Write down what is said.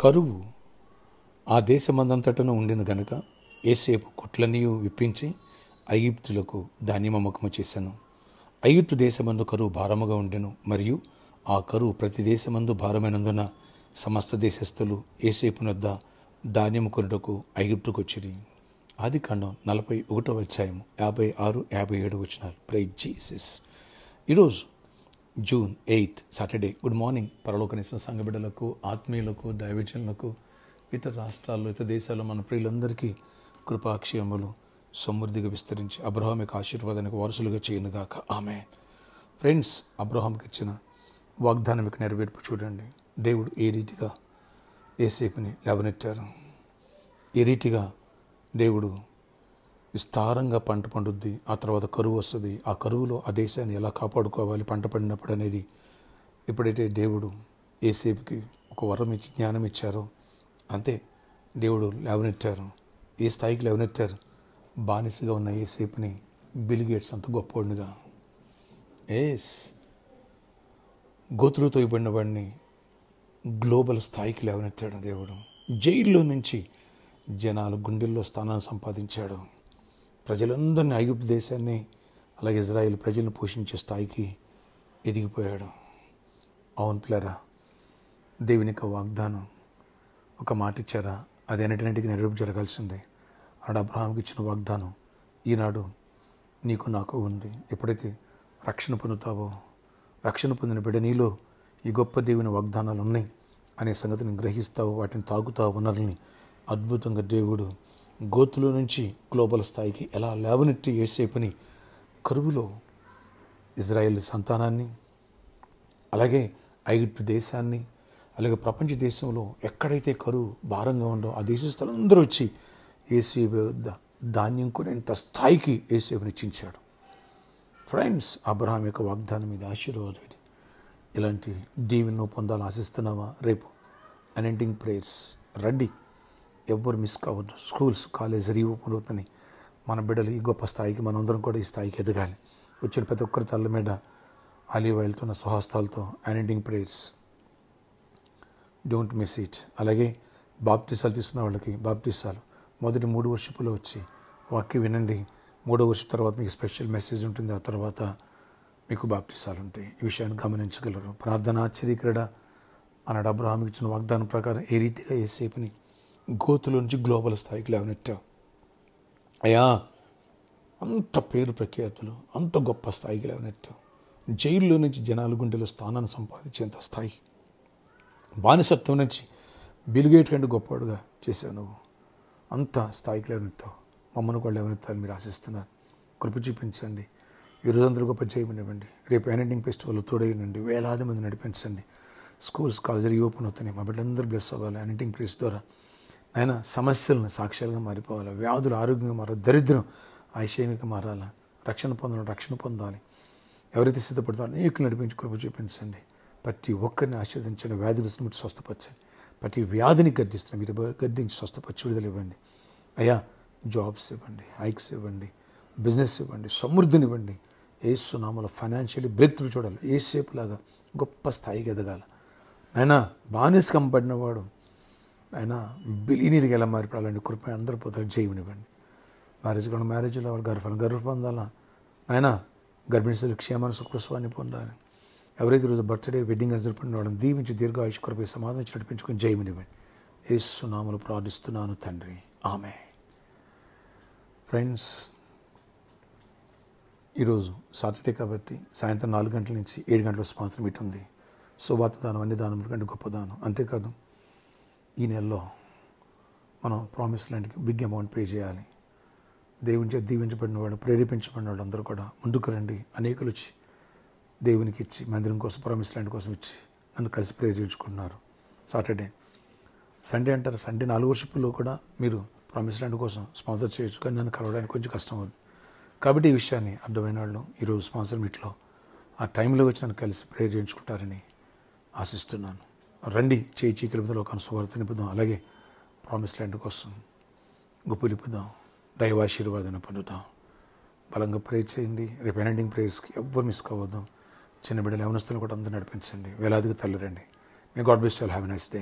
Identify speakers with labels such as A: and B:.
A: కరువు ఆ దేశమందంతటను ఉండిన గనుక యోసేపు కొట్లన్నీ విప్పించి ఐగుప్తులకు ధాన్యమమ్మకము చేశాను. ఐగుప్తు దేశమందు కరువు భారముగా ఉండెను, మరియు ఆ కరువు ప్రతి దేశమందు భారమైనందున సమస్త దేశస్థులు యోసేపునొద్ద ధాన్యము కొనుటకు ఐగుప్తుకు వచ్చిరి. ఆదికాండం 41 56, 57 వచనాలు. Praise Jesus. ఈరోజు జూన్ 8 సాటర్డే. గుడ్ మార్నింగ్ పరలోకనిస్తున్న సంఘ బిడ్డలకు, ఆత్మీయులకు, దైవజనులకు, ఇతర రాష్ట్రాల్లో, ఇతర దేశాల్లో మన ప్రియులందరికీ కృపాక్షేమములు సమృద్ధిగా విస్తరించి అబ్రహాం యొక్క ఆశీర్వాదానికి వారసులుగా చేయనుగాక. ఆమె ఫ్రెండ్స్, అబ్రహాంకి ఇచ్చిన వాగ్దానం యొక్క నెరవేర్పు చూడండి. దేవుడు ఏ రీతిగా యోసేపుని లేవనెత్తారు, ఏ రీతిగా దేవుడు విస్తారంగా పంట పండుద్ది, ఆ తర్వాత కరువు వస్తుంది, ఆ కరువులో ఆ దేశాన్ని ఎలా కాపాడుకోవాలి పంట పడినప్పుడు అనేది ఎప్పుడైతే దేవుడు యోసేపుకి ఒక వరం ఇచ్చి జ్ఞానం ఇచ్చారో అంతే దేవుడు లేవనెత్తారు. ఏ స్థాయికి లేవనెత్తారు? బానిసగా ఉన్న యోసేపుని బిల్ గేట్స్ అంత గొప్పవాడినిగా, గోతులతో ఇవ్వబడిన వాడిని గ్లోబల్ స్థాయికి లేవనెత్తాడు దేవుడు. జైల్లో నుంచి జనాల గుండెల్లో స్థానాన్ని సంపాదించాడు. ప్రజలందరినీ, ఐగుప్తు దేశాన్ని, అలాగే ఇజ్రాయేల్ ప్రజలను పోషించే స్థాయికి ఎదిగిపోయాడు. అవును పిల్లరా, దేవుని యొక్క వాగ్దానం ఒక మాట ఇచ్చారా, అది అన్నిటికి నెరవేర్పు జరగాల్సిందే. ఆడ అబ్రహాంకి ఇచ్చిన వాగ్దానం ఈనాడు నీకు నాకు ఉంది. ఎప్పుడైతే రక్షణ పొందుతావో, రక్షణ పొందిన బిడ్డ నీలో ఈ గొప్ప దేవుని వాగ్దానాలు ఉన్నాయి అనే సంగతిని గ్రహిస్తావు, వాటిని తాగుతావు. వనరుల్ని అద్భుతంగా దేవుడు గోతులో నుంచి గ్లోబల్ స్థాయికి ఎలా లేవనెత్తి యోసేపుని కరువులో ఇజ్రాయేల్ సంతానాన్ని, అలాగే ఐగుప్తు దేశాన్ని, అలాగే ప్రపంచ దేశంలో ఎక్కడైతే కరువు భారంగా ఉందో ఆ దేశస్థులందరూ వచ్చి యోసేపు ధాన్యం కొనేంత స్థాయికి యోసేపుని ఇచ్చించాడు. ఫ్రెండ్స్, అబ్రహాం యొక్క వాగ్దానం మీద ఆశీర్వాదం ఇది. ఇలాంటి దీవెను పొందాలని ఆశిస్తున్నావా? రేపు అనాయింటింగ్ ప్రేయర్స్ రండి, ఎవ్వరు మిస్ కావద్దు. స్కూల్స్, కాలేజ్ రీఓపెన్ అవుతుంది. మన బిడ్డలు ఈ గొప్ప స్థాయికి, మనందరం కూడా ఈ స్థాయికి ఎదగాలి. వచ్చిన ప్రతి ఒక్కరి తల్ల మీద ఆలివ్ ఆయిల్తో, స్వహస్తాలతో anointing prayers, don't miss it. అలాగే బాప్తిసాలు తీసుకున్న వాళ్ళకి బాప్తిసాలు మొదటి 3 వర్షిపులో వచ్చి వాక్యం వినండి. 3వ వర్షం తర్వాత మీకు స్పెషల్ మెసేజ్ ఉంటుంది, ఆ తర్వాత మీకు బాప్తిసాలు ఉంటాయి. ఈ విషయాన్ని గమనించగలరు. ప్రార్థన ఆశ్చర్యక్రీడ అన్నాడు. అబ్రహాంకి ఇచ్చిన వాగ్దానం ప్రకారం ఏ రీతిగా యోసేపుని గోతులో నుంచి గ్లోబల్ స్థాయికి లేవనెత్తావు అయ్యా. అంత పేరు ప్రఖ్యాతులు, అంత గొప్ప స్థాయికి లేవనెత్తావు. జైల్లో నుంచి జనాల గుండెలో స్థానాన్ని సంపాదించేంత స్థాయి, బానిసత్వం నుంచి బిల్గేట్ కంటే గొప్పవాడుగా చేశావు నువ్వు. అంత స్థాయికి లేవనెత్తావు. మమ్మల్ని కూడా లేవనెత్తాలని మీరు ఆశిస్తున్నారు. కృప చూపించండి. ఈ రోజందరూ గొప్ప చేయమనివ్వండి. రేపు అనాయింటింగ్ ఫెస్టివల్ తోడైనండి, వేలాది మంది నడిపించండి. స్కూల్స్, కాలేజీలు రీఓపెన్ అవుతున్నాయి. మా బిడ్డలందరూ బ్లెస్ అవ్వాలి. అనాయింటింగ్ ప్రేస్ ద్వారా ఆయన సమస్యలను సాక్ష్యాలుగా మారిపోవాలి. వ్యాధులు ఆరోగ్యంగా మారాలి. దరిద్రం ఐశ్వర్యంగా మారాలి. రక్షణ పొందాలి. ఎవరైతే సిద్ధపడతారో అనేకులు నడిపించి కృప చూపించండి. ప్రతి ఒక్కరిని ఆశీర్వదించండి. వ్యాధులను ముట్టి స్వస్థపరచండి. ప్రతి వ్యాధిని గద్దిస్తున్న మీరు గద్దించి స్వస్థపరిచి విడుదల ఇవ్వండి. అయ్యా, జాబ్స్ ఇవ్వండి, హైక్స్ ఇవ్వండి, బిజినెస్ ఇవ్వండి, సమృద్ధినివ్వండి. యేసు నామములో ఫైనాన్షియల్లీ బ్రేక్ త్రూ చూడాలి. యోసేపు లాగా గొప్ప స్థాయికి ఎదగాలి. ఆయన బానిస కంపడినవాడు ఆయన బిలీనీర్కి ఎలా మారిపోవాలండి. కృప అందరూ పోతారు. జయమనివ్వండి. మ్యారేజ్లో వాళ్ళు గర్వ పొందాలా. ఆయన గర్భిణీ క్షేమాన్ని, సుఖప్రసవాన్ని పొందాలి. ఎవరైతే ఈరోజు బర్త్డే, వెడ్డింగ్ అని జరుపుకున్న వాళ్ళని దీవించి దీర్ఘాయుష్ కృప సమాధానం ఇచ్చి నడిపించుకొని జయమనివ్వండి. యేసు నామములో ప్రార్థిస్తున్నాను తండ్రి, ఆమేన్. ఫ్రెండ్స్, ఈరోజు సాటర్డే కాబట్టి సాయంత్రం 4 గంటల నుంచి 7 గంటల స్పాన్సర్ మీట్ ఉంది. సువార్త దానం అన్ని దానముల కంటే గొప్ప దానం. అంతేకాదు ఈ నెలలో మనం ప్రామిస్ ల్యాండ్కి బిగ్ అమౌంట్ పే చేయాలి. దేవుని దీవించబడిన వాడు, ప్రేరేపించబడిన వాళ్ళు అందరూ కూడా ముందుకు రండి. అనేకులు వచ్చి దేవునికి ఇచ్చి, మందిరం కోసం, ప్రామిస్ ల్యాండ్ కోసం ఇచ్చి నన్ను కలిసి ప్రేరేపించుకుంటున్నారు. సాటర్డే, సండే అంటారు. సండే 4 వర్షిపుల్లో కూడా మీరు ప్రామిస్ ల్యాండ్ కోసం స్పాన్సర్ చేయొచ్చు, కానీ నన్ను కలవడానికి కొంచెం కష్టం అవుతుంది. కాబట్టి ఈ విషయాన్ని అర్థమైన వాళ్ళు ఈరోజు స్పాన్సర్ మీట్లో ఆ టైంలో వచ్చి నన్ను కలిసి ప్రేయర్ చేయించుకుంటారని ఆశిస్తున్నాను. రండి, చేయి చీకలిపుతో లోకాన్ని సువార్త నింపుదాం. అలాగే ప్రామిస్ ల్యాండ్ కోసం గుప్పిలిపుదాం, దైవాశీర్వాదాన్ని పొందుతాం. బలంగా ప్రేయర్ చేయండి. రేపు అనాయింటింగ్ ప్రేయర్స్కి ఎవ్వరు మిస్ కావద్దు. చిన్న బిడ్డలు, యవనస్తులను కూడా అందరూ నడిపించండి. వేలాదిగా తల్లి రండి. May God bless you all. Have a nice day.